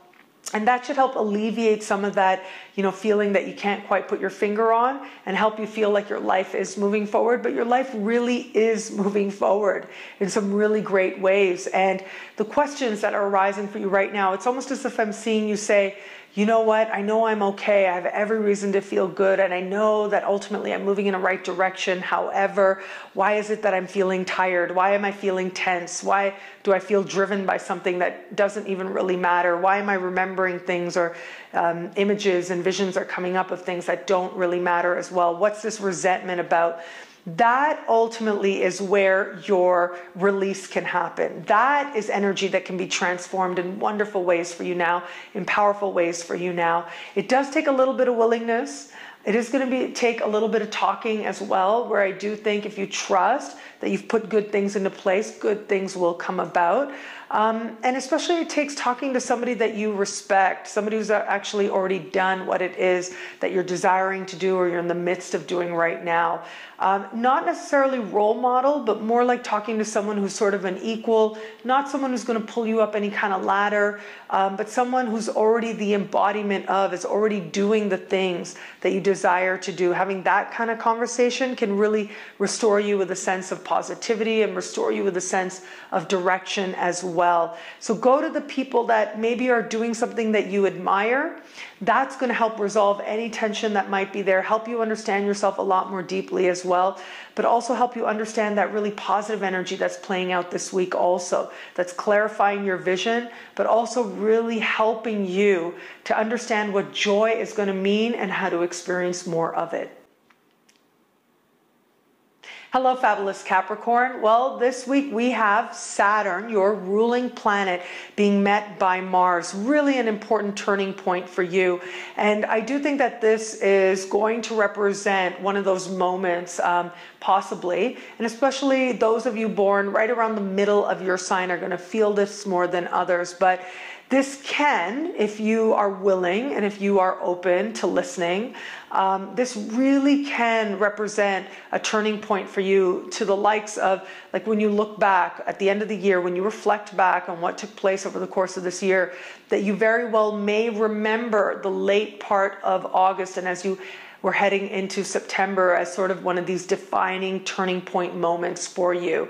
Speaker 1: And that should help alleviate some of that, feeling that you can't quite put your finger on, and help you feel like your life is moving forward, but your life really is moving forward in some really great ways. And the questions that are arising for you right now, it's almost as if I'm seeing you say, you know what, I know I'm okay, I have every reason to feel good, and I know that ultimately I'm moving in the right direction. However, why is it that I'm feeling tired? Why am I feeling tense? Why do I feel driven by something that doesn't even really matter? Why am I remembering things, or images and visions are coming up of things that don't really matter as well? What's this resentment about? that ultimately is where your release can happen. That is energy that can be transformed in wonderful ways for you now, in powerful ways for you now. It does take a little bit of willingness. It is going to take a little bit of talking as well, where I do think if you trust that you've put good things into place, good things will come about. And especially it takes talking to somebody that you respect, somebody who's actually already done what it is that you're desiring to do or you're in the midst of doing right now. Not necessarily role model, but more like talking to someone who's sort of an equal, not someone who's going to pull you up any kind of ladder, but someone who's already the embodiment of, is already doing the things that you desire to do. Having that kind of conversation can really restore you with a sense of positivity and restore you with a sense of direction as well. So go to the people that maybe are doing something that you admire. That's going to help resolve any tension that might be there, help you understand yourself a lot more deeply as well, but also help you understand that really positive energy that's playing out this week also, that's clarifying your vision, but also really helping you to understand what joy is going to mean and how to experience more of it. Hello, fabulous Capricorn. Well, this week we have Saturn, your ruling planet, being met by Mars. Really an important turning point for you. And I do think that this is going to represent one of those moments, possibly, and especially those of you born right around the middle of your sign are going to feel this more than others. But this can, if you are willing and if you are open to listening, this really can represent a turning point for you to the likes of, like when you look back at the end of the year, when you reflect back on what took place over the course of this year, that you very well may remember the late part of August and as you were heading into September as sort of one of these defining turning point moments for you.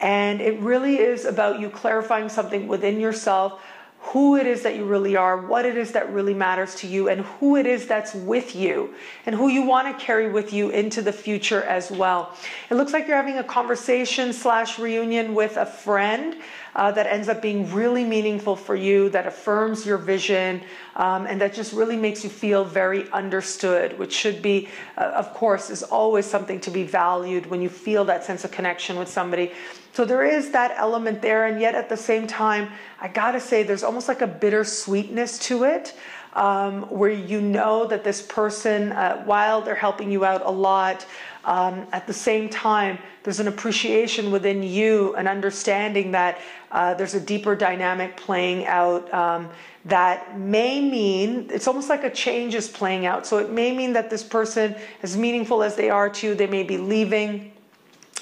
Speaker 1: And it really is about you clarifying something within yourself, who it is that you really are, what it is that really matters to you, and who it is that's with you, and who you want to carry with you into the future as well. It looks like you're having a conversation / reunion with a friend that ends up being really meaningful for you, that affirms your vision, and that just really makes you feel very understood, which should be, of course, is always something to be valued when you feel that sense of connection with somebody. So there is that element there, and yet at the same time, I gotta say there's almost like a bittersweetness to it, where you know that this person, while they're helping you out a lot, at the same time, there's an appreciation within you, an understanding that there's a deeper dynamic playing out that may mean, it's almost like a change is playing out. So it may mean that this person, as meaningful as they are to you, they may be leaving.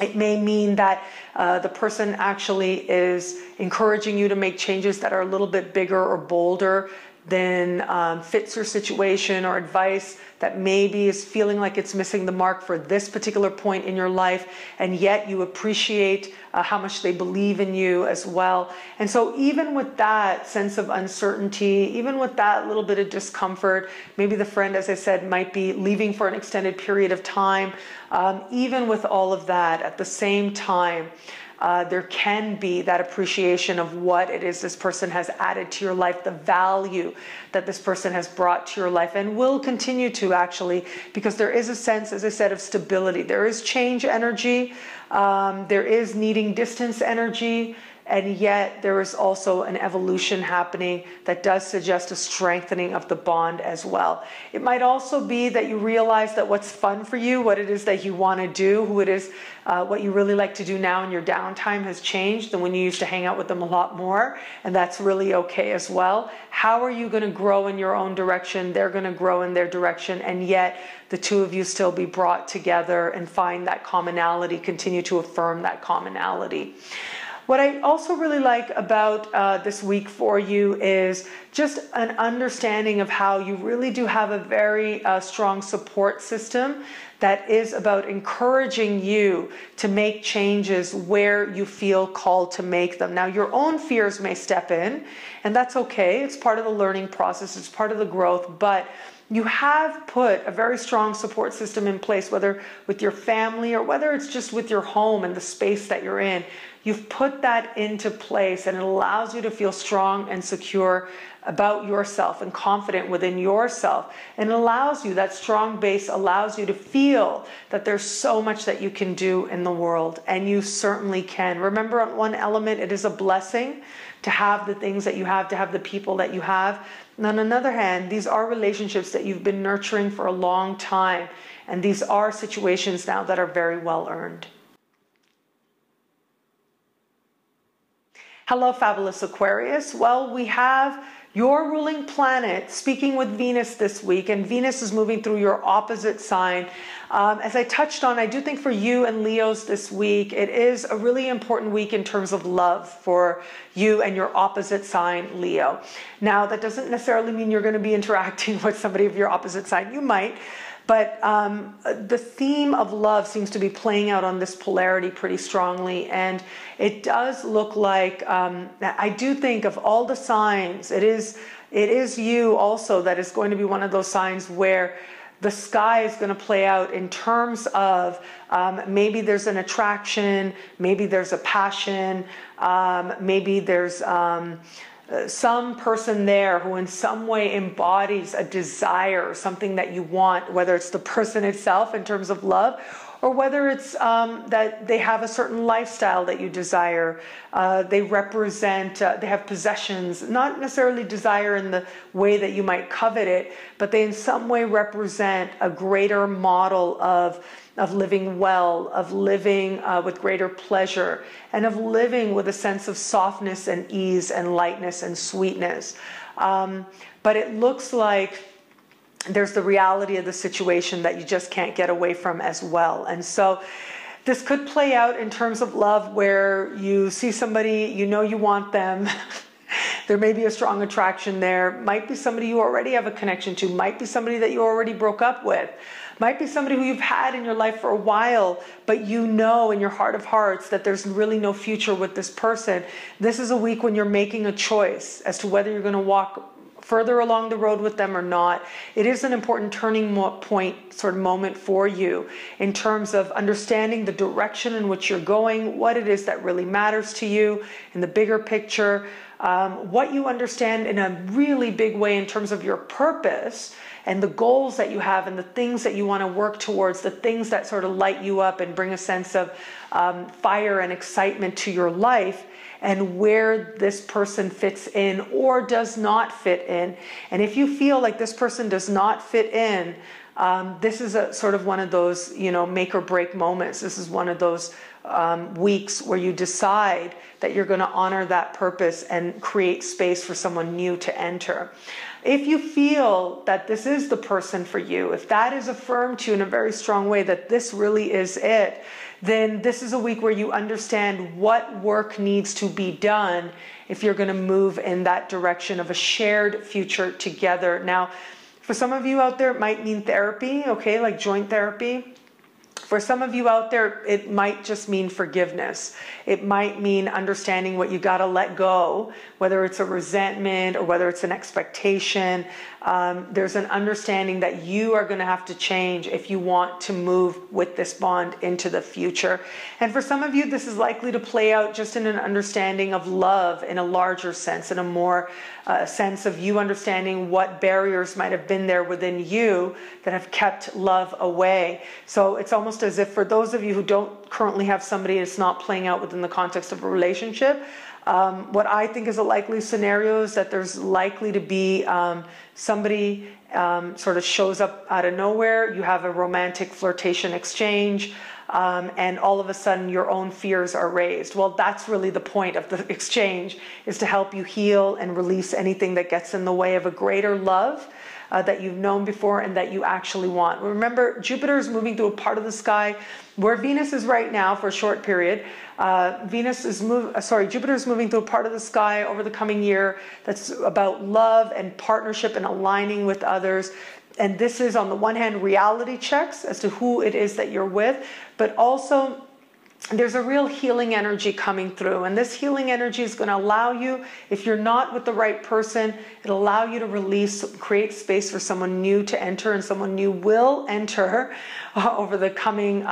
Speaker 1: It may mean that the person actually is encouraging you to make changes that are a little bit bigger or bolder than fits your situation, or advice that maybe is feeling like it's missing the mark for this particular point in your life, and yet you appreciate how much they believe in you as well. And so even with that sense of uncertainty, even with that little bit of discomfort, maybe the friend, as I said, might be leaving for an extended period of time, even with all of that, at the same time, there can be that appreciation of what it is this person has added to your life, the value that this person has brought to your life, and will continue to, actually, because there is a sense, as I said, of stability. There is change energy, there is needing distance energy, and yet there is also an evolution happening that does suggest a strengthening of the bond as well. It might also be that you realize that what's fun for you, what it is that you want to do, who it is, what you really like to do now in your downtime has changed than when you used to hang out with them a lot more, and that's really okay as well. How are you going to grow in your own direction? They're going to grow in their direction, and yet the two of you still be brought together and find that commonality, continue to affirm that commonality. What I also really like about this week for you is just an understanding of how you really do have a very strong support system that is about encouraging you to make changes where you feel called to make them. Now, your own fears may step in, and that's okay. It's part of the learning process. It's part of the growth, but you have put a very strong support system in place, whether with your family or whether it's just with your home and the space that you're in. You've put that into place, and it allows you to feel strong and secure about yourself and confident within yourself. And it allows you, that strong base allows you to feel that there's so much that you can do in the world, and you certainly can. Remember, on one element, it is a blessing to have the things that you have, to have the people that you have. And on another hand, these are relationships that you've been nurturing for a long time. And these are situations now that are very well earned. Hello, fabulous Aquarius. Well, we have your ruling planet speaking with Venus this week, and Venus is moving through your opposite sign. As I touched on, I do think for you and Leos this week, it is a really important week in terms of love for you and your opposite sign, Leo. Now, that doesn't necessarily mean you're going to be interacting with somebody of your opposite sign. You might. But the theme of love seems to be playing out on this polarity pretty strongly. And it does look like, I do think of all the signs, it is you also that is going to be one of those signs where the sky is going to play out in terms of maybe there's an attraction, maybe there's a passion, maybe there's some person there who in some way embodies a desire or something that you want, whether it's the person itself in terms of love, or whether it's that they have a certain lifestyle that you desire. They represent, they have possessions, not necessarily desire in the way that you might covet it, but they in some way represent a greater model of living well, of living with greater pleasure, and of living with a sense of softness and ease and lightness and sweetness. But it looks like there's the reality of the situation that you just can't get away from as well. And so this could play out in terms of love where you see somebody, you know you want them. There may be a strong attraction there. Might be somebody you already have a connection to. Might be somebody that you already broke up with. Might be somebody who you've had in your life for a while, but you know in your heart of hearts that there's really no future with this person. This is a week when you're making a choice as to whether you're going to walk further along the road with them or not. It is an important turning point sort of moment for you in terms of understanding the direction in which you're going, what it is that really matters to you in the bigger picture, what you understand in a really big way in terms of your purpose and the goals that you have and the things that you want to work towards, the things that sort of light you up and bring a sense of fire and excitement to your life, and where this person fits in or does not fit in. And if you feel like this person does not fit in, this is a sort of one of those, make or break moments. This is one of those weeks where you decide that you're going to honor that purpose and create space for someone new to enter. If you feel that this is the person for you, if that is affirmed to you in a very strong way that this really is it, then this is a week where you understand what work needs to be done if you're going to move in that direction of a shared future together. Now, for some of you out there, it might mean therapy, okay, like joint therapy. For some of you out there, it might just mean forgiveness. It might mean understanding what you got to let go, whether it's a resentment or whether it's an expectation. There's an understanding that you are going to have to change if you want to move with this bond into the future. And for some of you, this is likely to play out just in an understanding of love in a larger sense, in a more sense of you understanding what barriers might have been there within you that have kept love away. So it's almost as if for those of you who don't currently have somebody, it's not playing out within the context of a relationship. What I think is a likely scenario is that there's likely to be somebody sort of shows up out of nowhere. You have a romantic flirtation exchange, and all of a sudden your own fears are raised. Well, that's really the point of the exchange, is to help you heal and release anything that gets in the way of a greater love that you've known before and that you actually want. Remember, Jupiter is moving through a part of the sky where Venus is right now for a short period. Jupiter is moving through a part of the sky over the coming year that's about love and partnership and aligning with others. And this is, on the one hand, reality checks as to who it is that you're with, but also there's a real healing energy coming through. And this healing energy is going to allow you, if you're not with the right person, it'll allow you to release, create space for someone new to enter, and someone new will enter over the coming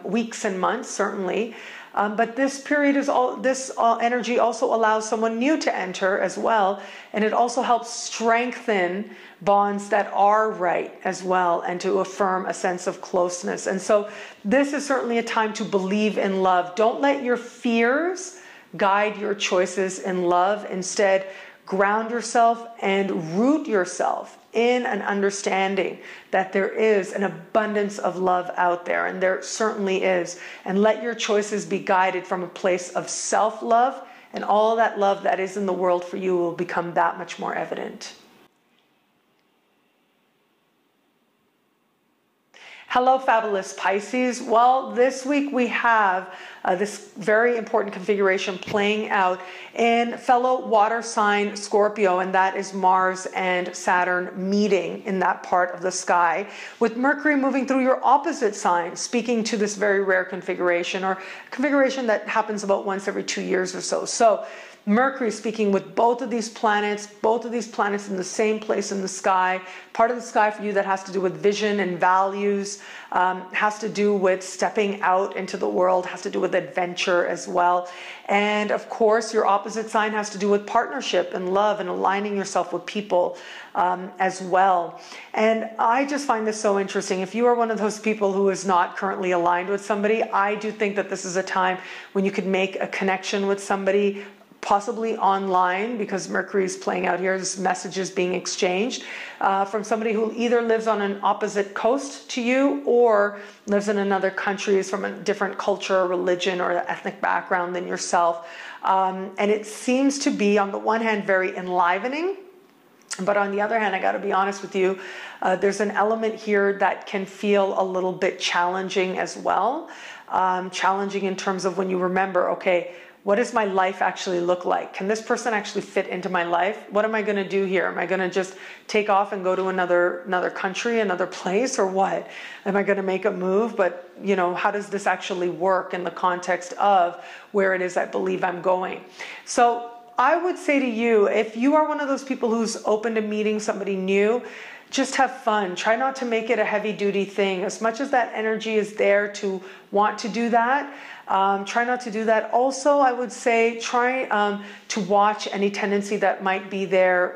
Speaker 1: weeks and months, certainly. But this period is this energy also allows someone new to enter as well. And it also helps strengthen bonds that are right as well, and to affirm a sense of closeness. And so this is certainly a time to believe in love. Don't let your fears guide your choices in love. Instead, ground yourself and root yourself in an understanding that there is an abundance of love out there, and there certainly is. And let your choices be guided from a place of self-love, and all that love that is in the world for you will become that much more evident. Hello, fabulous Pisces. Well, this week we have this very important configuration playing out in fellow water sign Scorpio, and that is Mars and Saturn meeting in that part of the sky, with Mercury moving through your opposite sign, speaking to this very rare configuration, or configuration that happens about once every 2 years or so. So Mercury speaking with both of these planets in the same place in the sky, part of the sky for you that has to do with vision and values, has to do with stepping out into the world, has to do with adventure as well. And of course, your opposite sign has to do with partnership and love and aligning yourself with people as well. And I just find this so interesting. If you are one of those people who is not currently aligned with somebody, I do think that this is a time when you could make a connection with somebody, possibly online, because Mercury is playing out here, this messages being exchanged from somebody who either lives on an opposite coast to you or lives in another country, is from a different culture or religion or ethnic background than yourself. And it seems to be, on the one hand, very enlivening, but on the other hand, I got to be honest with you, there's an element here that can feel a little bit challenging as well. Challenging in terms of when you remember, okay, what does my life actually look like? Can this person actually fit into my life? What am I going to do here? Am I going to just take off and go to another country, another place, or what? Am I going to make a move? But, you know, how does this actually work in the context of where it is I believe I'm going? So I would say to you, if you are one of those people who's open to meeting somebody new, just have fun. Try not to make it a heavy duty thing. As much as that energy is there to want to do that, try not to do that. Also, I would say try to watch any tendency that might be there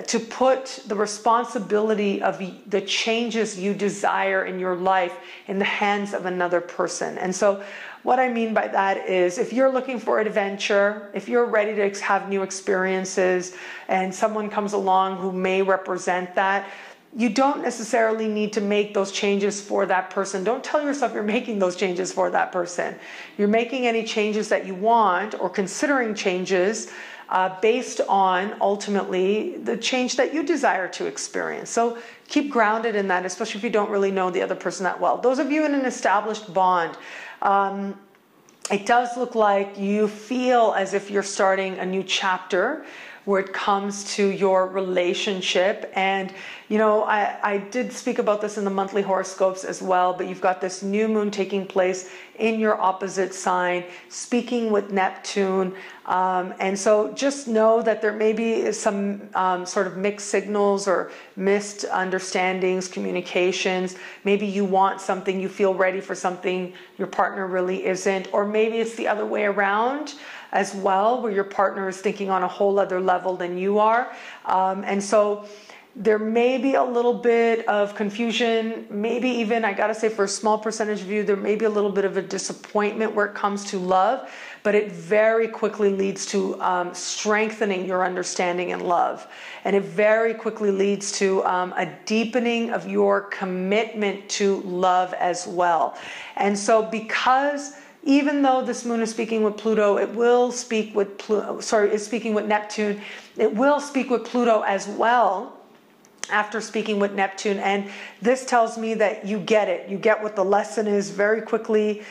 Speaker 1: to put the responsibility of the changes you desire in your life in the hands of another person. And so what I mean by that is, if you're looking for adventure, if you're ready to have new experiences, and someone comes along who may represent that, you don't necessarily need to make those changes for that person. Don't tell yourself you're making those changes for that person. You're making any changes that you want, or considering changes based on ultimately the change that you desire to experience. So keep grounded in that, especially if you don't really know the other person that well. Those of you in an established bond, it does look like you feel as if you're starting a new chapter where it comes to your relationship. And, you know, I did speak about this in the monthly horoscopes as well, but you've got this new moon taking place in your opposite sign, speaking with Neptune. And so just know that there may be some sort of mixed signals or missed understandings, communications. Maybe you want something, you feel ready for something, your partner really isn't. Or maybe it's the other way around as well, where your partner is thinking on a whole other level than you are. And so there may be a little bit of confusion, maybe even, I gotta say, for a small percentage of you, there may be a little bit of a disappointment where it comes to love, but it very quickly leads to strengthening your understanding and love. And it very quickly leads to a deepening of your commitment to love as well. And so because even though this moon is speaking with Pluto, it will speak with is speaking with Neptune, it will speak with Pluto as well after speaking with Neptune. And this tells me that you get it. You get what the lesson is very quickly.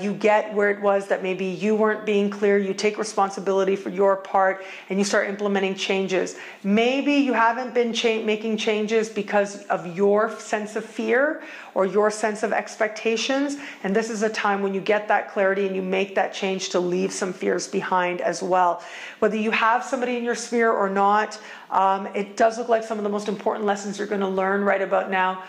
Speaker 1: You get where it was that maybe you weren't being clear. You take responsibility for your part and you start implementing changes. Maybe you haven't been making changes because of your sense of fear or your sense of expectations. And this is a time when you get that clarity and you make that change to leave some fears behind as well. Whether you have somebody in your sphere or not, it does look like some of the most important lessons you're going to learn right about now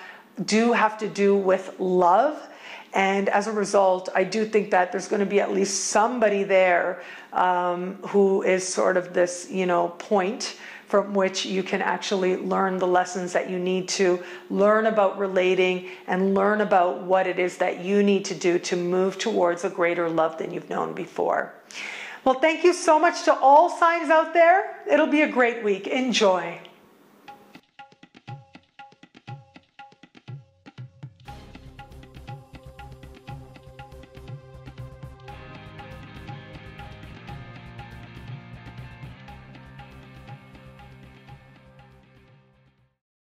Speaker 1: do have to do with love. And as a result, I do think that there's going to be at least somebody there who is sort of this, you know, point from which you can actually learn the lessons that you need to learn about relating and learn about what it is that you need to do to move towards a greater love than you've known before. Well, thank you so much to all signs out there. It'll be a great week. Enjoy.